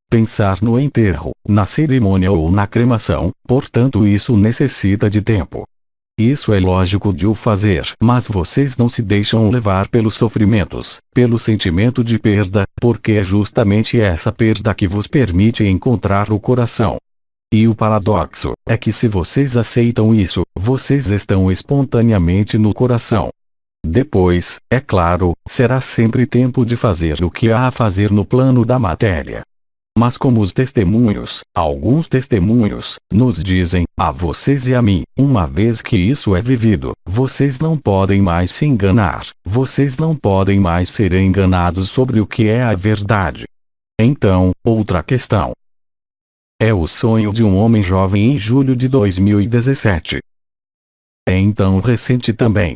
Pensar no enterro, na cerimônia ou na cremação, portanto isso necessita de tempo. Isso é lógico de o fazer, mas vocês não se deixam levar pelos sofrimentos, pelo sentimento de perda, porque é justamente essa perda que vos permite encontrar o coração. E o paradoxo é que se vocês aceitam isso, vocês estão espontaneamente no coração. Depois, é claro, será sempre tempo de fazer o que há a fazer no plano da matéria. Mas como os testemunhos, alguns testemunhos, nos dizem, a vocês e a mim, uma vez que isso é vivido, vocês não podem mais se enganar, vocês não podem mais ser enganados sobre o que é a verdade. Então, outra questão. É o sonho de um homem jovem em julho de 2017. É então recente também.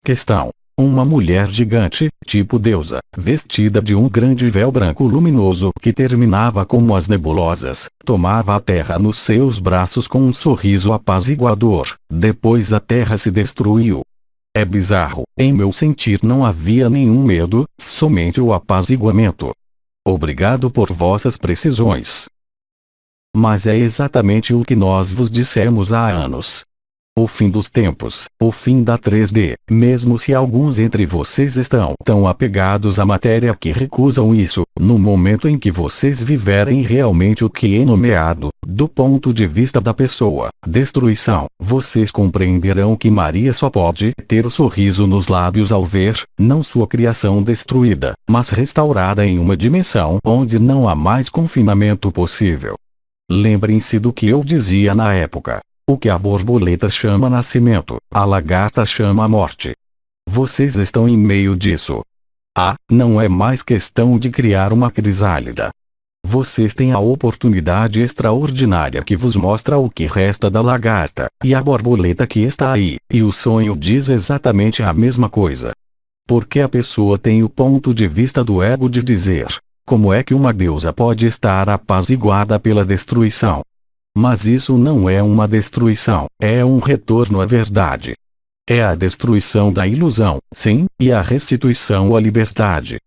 Questão. Uma mulher gigante, tipo deusa, vestida de um grande véu branco luminoso que terminava como as nebulosas, tomava a terra nos seus braços com um sorriso apaziguador. Depois a terra se destruiu. É bizarro, em meu sentir não havia nenhum medo, somente o apaziguamento. Obrigado por vossas precisões. Mas é exatamente o que nós vos dissemos há anos. O fim dos tempos, o fim da 3D, mesmo se alguns entre vocês estão tão apegados à matéria que recusam isso, no momento em que vocês viverem realmente o que é nomeado, do ponto de vista da pessoa, destruição, vocês compreenderão que Maria só pode ter o sorriso nos lábios ao ver, não sua criação destruída, mas restaurada em uma dimensão onde não há mais confinamento possível. Lembrem-se do que eu dizia na época. O que a borboleta chama nascimento, a lagarta chama morte. Vocês estão em meio disso. Não é mais questão de criar uma crisálida. Vocês têm a oportunidade extraordinária que vos mostra o que resta da lagarta, e a borboleta que está aí, e o sonho diz exatamente a mesma coisa. Porque a pessoa tem o ponto de vista do ego de dizer, como é que uma deusa pode estar apaziguada pela destruição? Mas isso não é uma destruição, é um retorno à verdade. É a destruição da ilusão, sim, e a restituição à liberdade.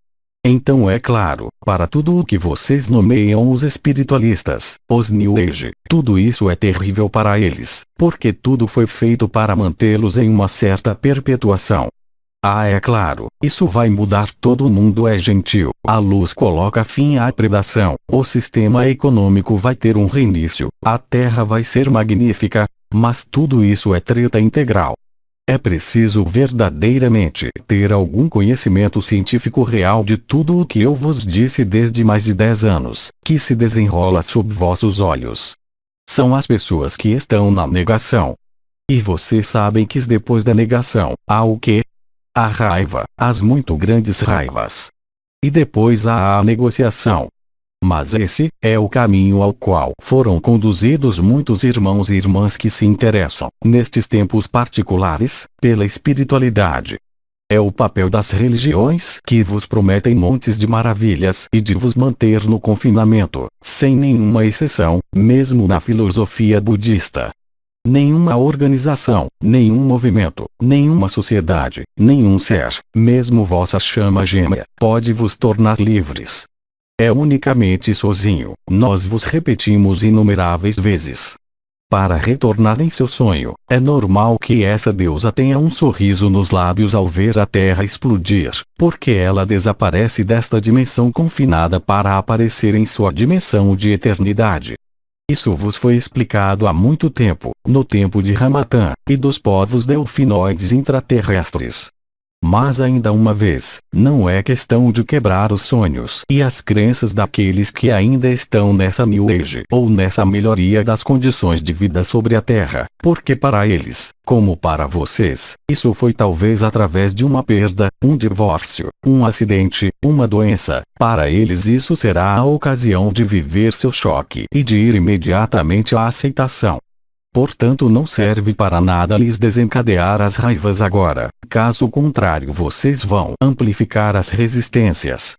Então é claro, para tudo o que vocês nomeiam os espiritualistas, os New Age, tudo isso é terrível para eles, porque tudo foi feito para mantê-los em uma certa perpetuação. É claro, isso vai mudar, todo mundo é gentil, a luz coloca fim à predação, o sistema econômico vai ter um reinício, a terra vai ser magnífica, mas tudo isso é treta integral. É preciso verdadeiramente ter algum conhecimento científico real de tudo o que eu vos disse desde mais de 10 anos, que se desenrola sob vossos olhos. São as pessoas que estão na negação. E vocês sabem que depois da negação, há o quê? A raiva, as muito grandes raivas. E depois há a negociação. Mas esse é o caminho ao qual foram conduzidos muitos irmãos e irmãs que se interessam, nestes tempos particulares, pela espiritualidade. É o papel das religiões que vos prometem montes de maravilhas e de vos manter no confinamento, sem nenhuma exceção, mesmo na filosofia budista. Nenhuma organização, nenhum movimento, nenhuma sociedade, nenhum ser, mesmo vossa chama gêmea, pode vos tornar livres. É unicamente sozinho, nós vos repetimos inumeráveis vezes. Para retornar em seu sonho, é normal que essa deusa tenha um sorriso nos lábios ao ver a Terra explodir, porque ela desaparece desta dimensão confinada para aparecer em sua dimensão de eternidade. Isso vos foi explicado há muito tempo, no tempo de Ramatã, e dos povos delfinoides intraterrestres. Mas ainda uma vez, não é questão de quebrar os sonhos e as crenças daqueles que ainda estão nessa New Age ou nessa melhoria das condições de vida sobre a Terra, porque para eles, como para vocês, isso foi talvez através de uma perda, um divórcio, um acidente, uma doença. Para eles isso será a ocasião de viver seu choque e de ir imediatamente à aceitação. Portanto, não serve para nada lhes desencadear as raivas agora, caso contrário vocês vão amplificar as resistências.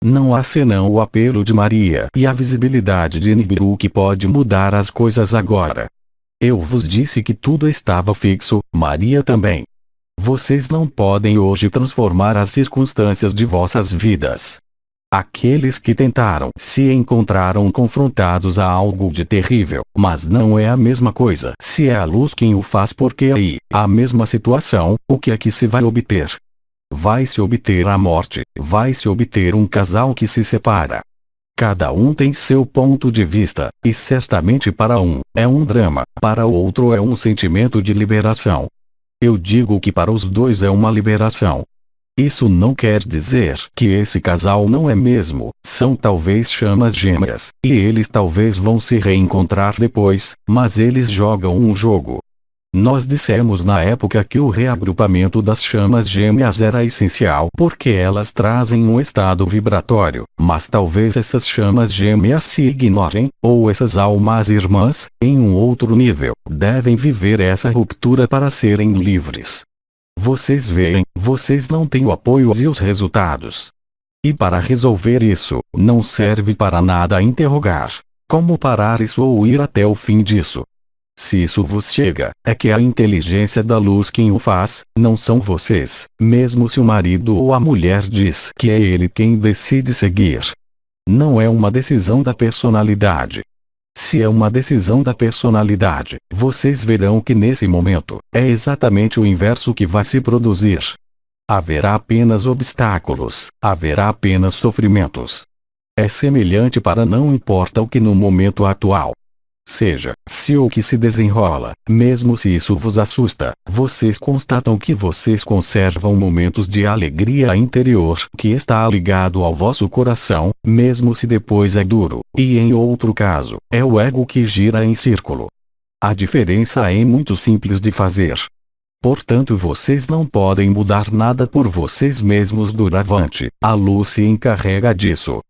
Não há senão o apelo de Maria e a visibilidade de Nibiru que pode mudar as coisas agora. Eu vos disse que tudo estava fixo, Maria também. Vocês não podem hoje transformar as circunstâncias de vossas vidas. Aqueles que tentaram se encontraram confrontados a algo de terrível, mas não é a mesma coisa se é a luz quem o faz, porque aí, a mesma situação, o que é que se vai obter? Vai-se obter a morte, vai-se obter um casal que se separa. Cada um tem seu ponto de vista, e certamente para um, é um drama, para o outro é um sentimento de liberação. Eu digo que para os dois é uma liberação. Isso não quer dizer que esse casal não é mesmo, são talvez chamas gêmeas, e eles talvez vão se reencontrar depois, mas eles jogam um jogo. Nós dissemos na época que o reagrupamento das chamas gêmeas era essencial porque elas trazem um estado vibratório, mas talvez essas chamas gêmeas se ignorem, ou essas almas irmãs, em um outro nível, devem viver essa ruptura para serem livres. Vocês veem, vocês não têm o apoio e os resultados. E para resolver isso, não serve para nada interrogar. Como parar isso ou ir até o fim disso? Se isso vos chega, é que a inteligência da luz quem o faz, não são vocês, mesmo se o marido ou a mulher diz que é ele quem decide seguir. Não é uma decisão da personalidade. Se é uma decisão da personalidade, vocês verão que nesse momento, é exatamente o inverso que vai se produzir. Haverá apenas obstáculos, haverá apenas sofrimentos. É semelhante para não importa o que no momento atual seja, se o que se desenrola, mesmo se isso vos assusta, vocês constatam que vocês conservam momentos de alegria interior que está ligado ao vosso coração, mesmo se depois é duro, e em outro caso, é o ego que gira em círculo. A diferença é muito simples de fazer. Portanto, vocês não podem mudar nada por vocês mesmos doravante, a luz se encarrega disso.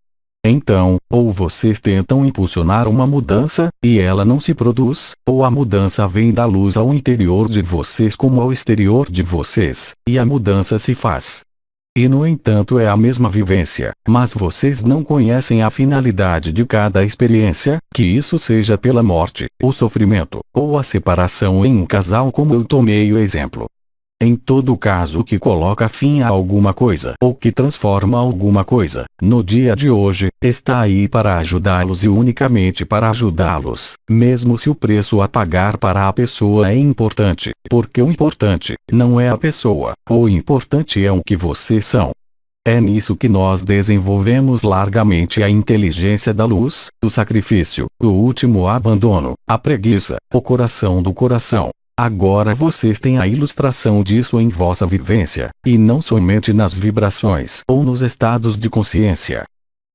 Então, ou vocês tentam impulsionar uma mudança, e ela não se produz, ou a mudança vem da luz ao interior de vocês como ao exterior de vocês, e a mudança se faz. E no entanto é a mesma vivência, mas vocês não conhecem a finalidade de cada experiência, que isso seja pela morte, o sofrimento, ou a separação em um casal como eu tomei o exemplo. Em todo caso que coloca fim a alguma coisa ou que transforma alguma coisa, no dia de hoje, está aí para ajudá-los e unicamente para ajudá-los, mesmo se o preço a pagar para a pessoa é importante, porque o importante não é a pessoa, o importante é o que vocês são. É nisso que nós desenvolvemos largamente a inteligência da luz, o sacrifício, o último abandono, a preguiça, o coração do coração. Agora vocês têm a ilustração disso em vossa vivência, e não somente nas vibrações ou nos estados de consciência.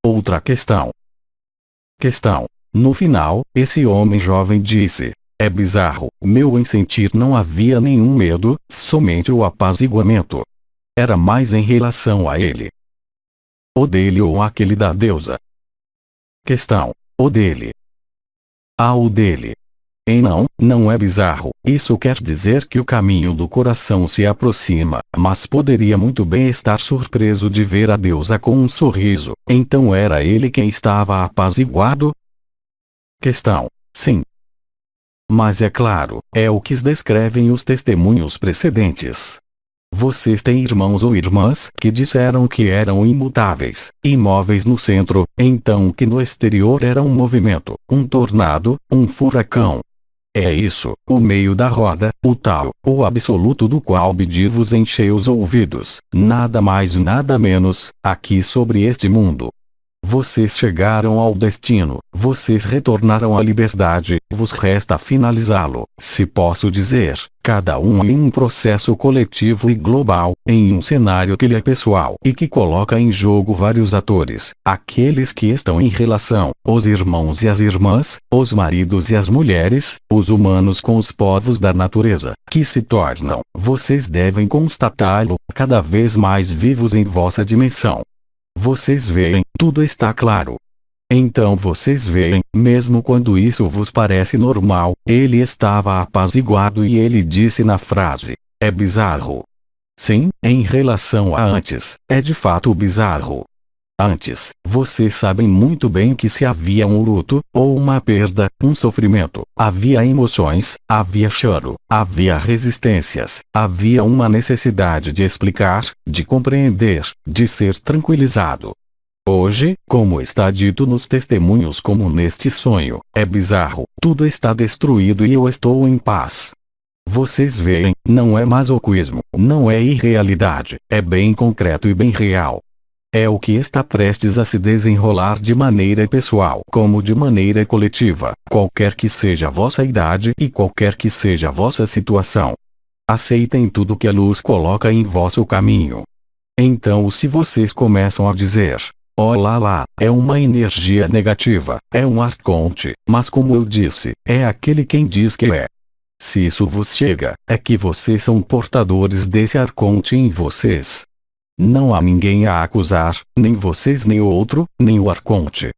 Outra questão. No final, esse homem jovem disse: é bizarro, meu em sentir não havia nenhum medo, somente o apaziguamento. Era mais em relação a ele. O dele ou aquele da deusa. Questão: o dele. O dele. Não é bizarro. Isso quer dizer que o caminho do coração se aproxima, mas poderia muito bem estar surpreso de ver a deusa com um sorriso. Então era ele quem estava apaziguado? Questão: sim. Mas é claro, é o que descrevem os testemunhos precedentes. Vocês têm irmãos ou irmãs que disseram que eram imutáveis, imóveis no centro, então que no exterior era um movimento, um tornado, um furacão. É isso, o meio da roda, o tal, o absoluto do qual Bidir vos encheu os ouvidos, nada mais nada menos, aqui sobre este mundo. Vocês chegaram ao destino, vocês retornaram à liberdade, vos resta finalizá-lo, se posso dizer, cada um em um processo coletivo e global, em um cenário que lhe é pessoal e que coloca em jogo vários atores, aqueles que estão em relação, os irmãos e as irmãs, os maridos e as mulheres, os humanos com os povos da natureza, que se tornam, vocês devem constatá-lo, cada vez mais vivos em vossa dimensão. Vocês veem, tudo está claro. Então vocês veem, mesmo quando isso vos parece normal, ele estava apaziguado e ele disse na frase: é bizarro. Sim, em relação a antes, é de fato bizarro. Antes, vocês sabem muito bem que se havia um luto, ou uma perda, um sofrimento, havia emoções, havia choro, havia resistências, havia uma necessidade de explicar, de compreender, de ser tranquilizado. Hoje, como está dito nos testemunhos como neste sonho, é bizarro, tudo está destruído e eu estou em paz. Vocês veem, não é masoquismo, não é irrealidade, é bem concreto e bem real. É o que está prestes a se desenrolar de maneira pessoal como de maneira coletiva, qualquer que seja a vossa idade e qualquer que seja a vossa situação. Aceitem tudo que a luz coloca em vosso caminho. Então se vocês começam a dizer: oh lá, é uma energia negativa, é um arconte, mas como eu disse, é aquele quem diz que é. Se isso vos chega, é que vocês são portadores desse arconte em vocês. Não há ninguém a acusar, nem vocês nem o outro, nem o arconte.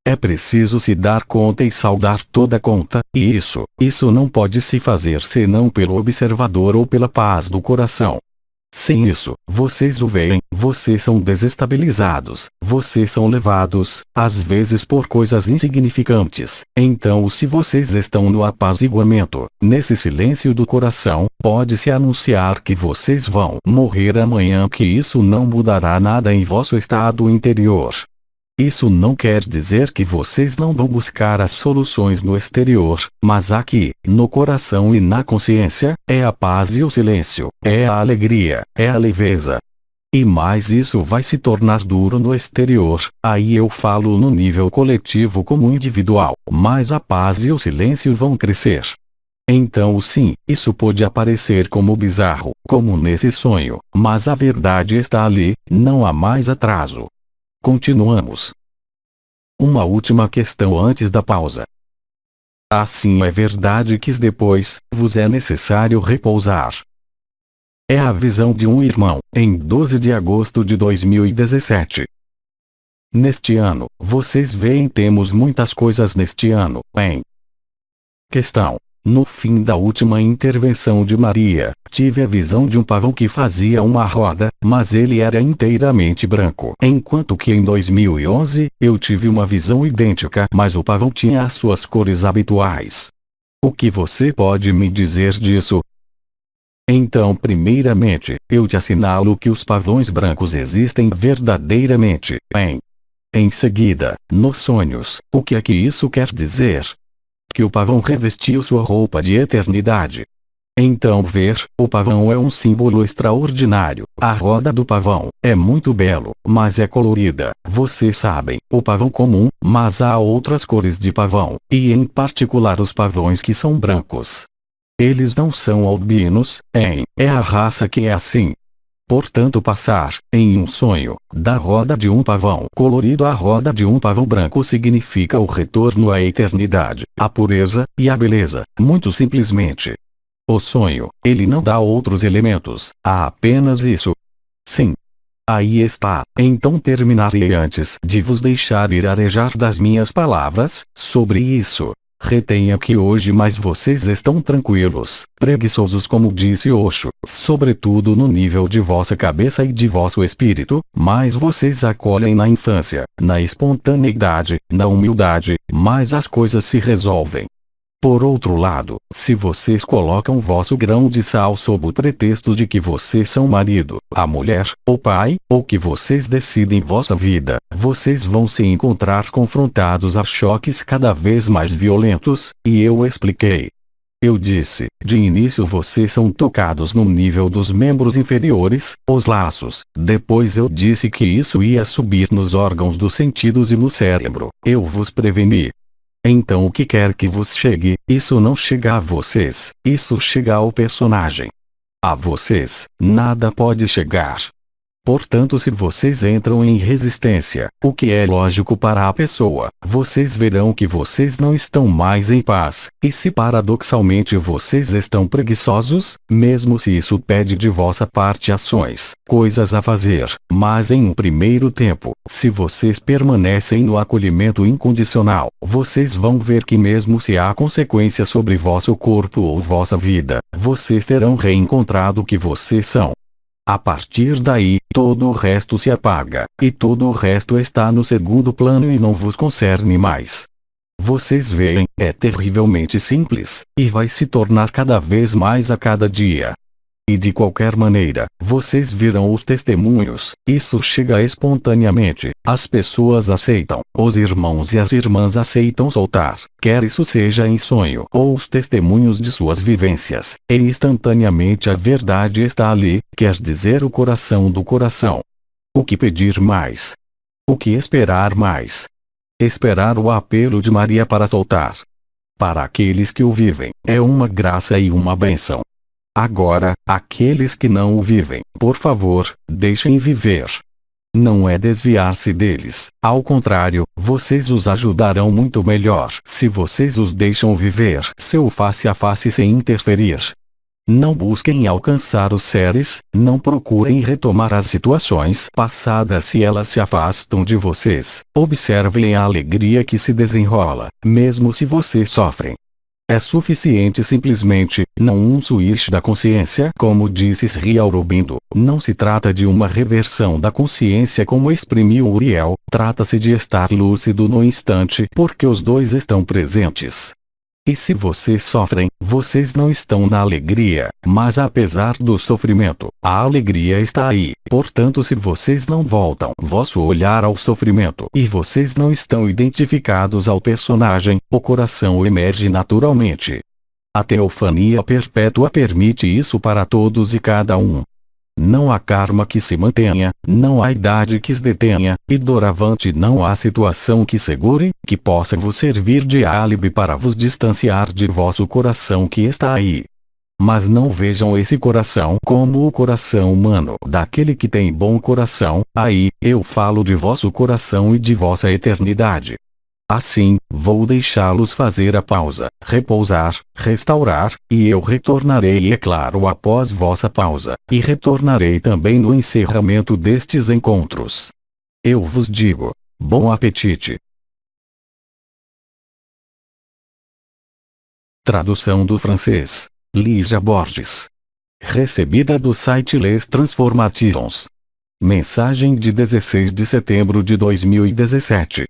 É preciso se dar conta e saldar toda a conta, e isso não pode se fazer senão pelo observador ou pela paz do coração. Sem isso, vocês o veem, vocês são desestabilizados, vocês são levados, às vezes por coisas insignificantes. Então se vocês estão no apaziguamento, nesse silêncio do coração, pode-se anunciar que vocês vão morrer amanhã, que isso não mudará nada em vosso estado interior. Isso não quer dizer que vocês não vão buscar as soluções no exterior, mas aqui, no coração e na consciência, é a paz e o silêncio, é a alegria, é a leveza. E mais isso vai se tornar duro no exterior, aí eu falo no nível coletivo como individual, mas a paz e o silêncio vão crescer. Então sim, isso pode aparecer como bizarro, como nesse sonho, mas a verdade está ali, não há mais atraso. Continuamos. Uma última questão antes da pausa. Assim é verdade que depois, vos é necessário repousar. É a visão de um irmão, em 12 de agosto de 2017. Neste ano, vocês veem, temos muitas coisas neste ano, hein? Questão: no fim da última intervenção de Maria, tive a visão de um pavão que fazia uma roda, mas ele era inteiramente branco. Enquanto que em 2011, eu tive uma visão idêntica, mas o pavão tinha as suas cores habituais. O que você pode me dizer disso? Então primeiramente, eu te assinalo que os pavões brancos existem verdadeiramente, hein? Em seguida, nos sonhos, o que é que isso quer dizer? Que o pavão revestiu sua roupa de eternidade. Então ver, o pavão é um símbolo extraordinário. A roda do pavão é muito belo, mas é colorida. Vocês sabem, o pavão comum, mas há outras cores de pavão, e em particular os pavões que são brancos. Eles não são albinos, hein? É a raça que é assim. Portanto passar, em um sonho, da roda de um pavão colorido à roda de um pavão branco significa o retorno à eternidade, à pureza, e à beleza, muito simplesmente. O sonho, ele não dá outros elementos, há apenas isso. Sim. Aí está. Então terminarei antes de vos deixar ir arejar das minhas palavras, sobre isso. Retenha que hoje mais vocês estão tranquilos, preguiçosos como disse Osho, sobretudo no nível de vossa cabeça e de vosso espírito, mas vocês acolhem na infância, na espontaneidade, na humildade, mas as coisas se resolvem. Por outro lado, se vocês colocam vosso grão de sal sob o pretexto de que vocês são o marido, a mulher, o pai, ou que vocês decidem vossa vida, vocês vão se encontrar confrontados a choques cada vez mais violentos, e eu expliquei. Eu disse, de início vocês são tocados no nível dos membros inferiores, os laços, depois eu disse que isso ia subir nos órgãos dos sentidos e no cérebro, eu vos preveni. Então o que quer que vos chegue, isso não chega a vocês, isso chega ao personagem. A vocês, nada pode chegar. Portanto, se vocês entram em resistência, o que é lógico para a pessoa, vocês verão que vocês não estão mais em paz, e se paradoxalmente vocês estão preguiçosos, mesmo se isso pede de vossa parte ações, coisas a fazer, mas em um primeiro tempo, se vocês permanecem no acolhimento incondicional, vocês vão ver que mesmo se há consequência sobre vosso corpo ou vossa vida, vocês terão reencontrado o que vocês são. A partir daí, todo o resto se apaga, e todo o resto está no segundo plano e não vos concerne mais. Vocês veem, é terrivelmente simples, e vai se tornar cada vez mais a cada dia. E de qualquer maneira, vocês viram os testemunhos, isso chega espontaneamente, as pessoas aceitam, os irmãos e as irmãs aceitam soltar, quer isso seja em sonho ou os testemunhos de suas vivências, e instantaneamente a verdade está ali, quer dizer o coração do coração. O que pedir mais? O que esperar mais? Esperar o apelo de Maria para soltar. Para aqueles que o vivem, é uma graça e uma bênção. Agora, aqueles que não o vivem, por favor, deixem viver. Não é desviar-se deles, ao contrário, vocês os ajudarão muito melhor se vocês os deixam viver seu face a face sem interferir. Não busquem alcançar os seres, não procurem retomar as situações passadas se elas se afastam de vocês. Observem a alegria que se desenrola, mesmo se vocês sofrem. É suficiente simplesmente, não um switch da consciência, como disse Sri Aurobindo, não se trata de uma reversão da consciência como exprimiu Uriel, trata-se de estar lúcido no instante porque os dois estão presentes. E se vocês sofrem, vocês não estão na alegria, mas apesar do sofrimento, a alegria está aí. Portanto, se vocês não voltam vosso olhar ao sofrimento e vocês não estão identificados ao personagem, o coração emerge naturalmente. A teofania perpétua permite isso para todos e cada um. Não há karma que se mantenha, não há idade que se detenha, e doravante não há situação que segure, que possa vos servir de álibi para vos distanciar de vosso coração que está aí. Mas não vejam esse coração como o coração humano daquele que tem bom coração, aí, eu falo de vosso coração e de vossa eternidade. Assim, vou deixá-los fazer a pausa, repousar, restaurar, e eu retornarei é claro após vossa pausa, e retornarei também no encerramento destes encontros. Eu vos digo, bom apetite. Tradução do francês, Lígia Borges. Recebida do site Les Transformations. Mensagem de 16 de setembro de 2017.